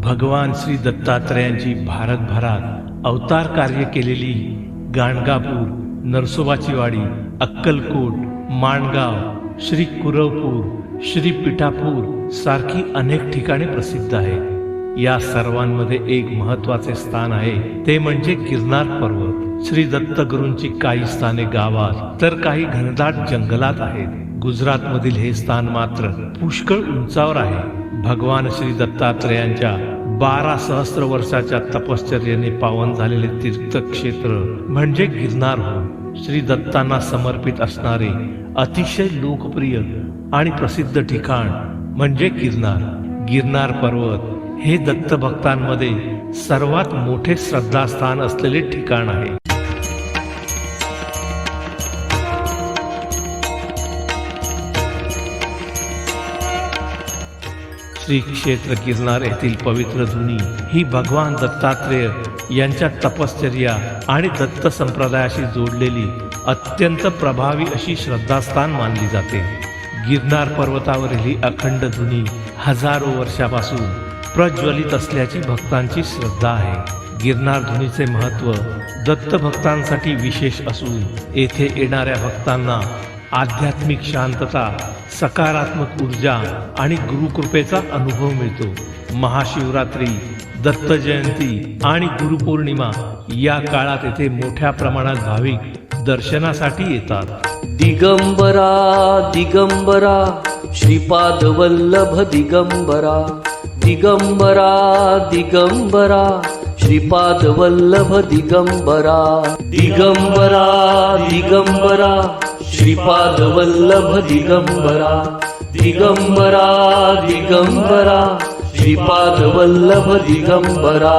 भगवान श्री दत्तात्रेयांची भारतभरात अवतार कार्य केलेली गाणगापूर, नरसोबाची वाडी, अक्कलकोट, माणगाव, श्री कुरवपूर, श्री पिठापूर सारखी अनेक ठिकाणे प्रसिद्ध आहेत। या सर्वांमध्ये एक महत्त्वाचे स्थान आहे, ते म्हणजे गिरनार पर्वत। श्री दत्तगुरूंची काही स्थाने गावात तर काही घनदाट जंगलात आहेत। गुजरातमधील हे स्थान मात्र पुष्कळ उंचावर आहे। भगवान श्री दत्तात्रेयांच्या 12 सहस्त्र वर्षाच्या तपश्चर्येने पावन झालेले तीर्थक्षेत्र म्हणजे गिरनार होय। श्री दत्तांना समर्पित असणारे अतिशय लोकप्रिय आणि प्रसिद्ध ठिकाण म्हणजे गिरनार। गिरनार पर्वत हे दत्त भक्तांमध्ये सर्वात मोठे श्रद्धास्थान असलेले ठिकाण आहे। श्री क्षेत्र गिरनार येथील पवित्र धुनी ही भगवान दत्तात्रेय यांच्या तपश्चर्या आणि दत्त संप्रदायाशी जोडलेली अत्यंत प्रभावी अशी श्रद्धास्थान मानली जाते। गिरनार पर्वतावरील ही अखंड धुनी हजारो वर्षापासून प्रज्वलित असल्याची भक्तांची श्रद्धा आहे। गिरनार धुनीचे महत्त्व दत्त भक्तांसाठी विशेष असून येथे येणाऱ्या भक्तांना आध्यात्मिक शांतता, सकारात्मक ऊर्जा आणि गुरुकृपेचा अनुभव मिळतो। महाशिवरात्री, दत्त जयंती आणि गुरुपौर्णिमा या काळात येथे मोठ्या प्रमाणात भाविक दर्शनासाठी येतात। दिगंबरा दिगंबरा श्रीपाद वल्लभ दिगंबरा, दिगंबरा दिगंबरा श्रीपाद वल्लभ दिगंबरा, दिगंबरा दिगंबरा श्रीपाद वल्लभ दिगंबरा, दिगंबरा दिगंबरा श्रीपाद वल्लभ दिगंबरा।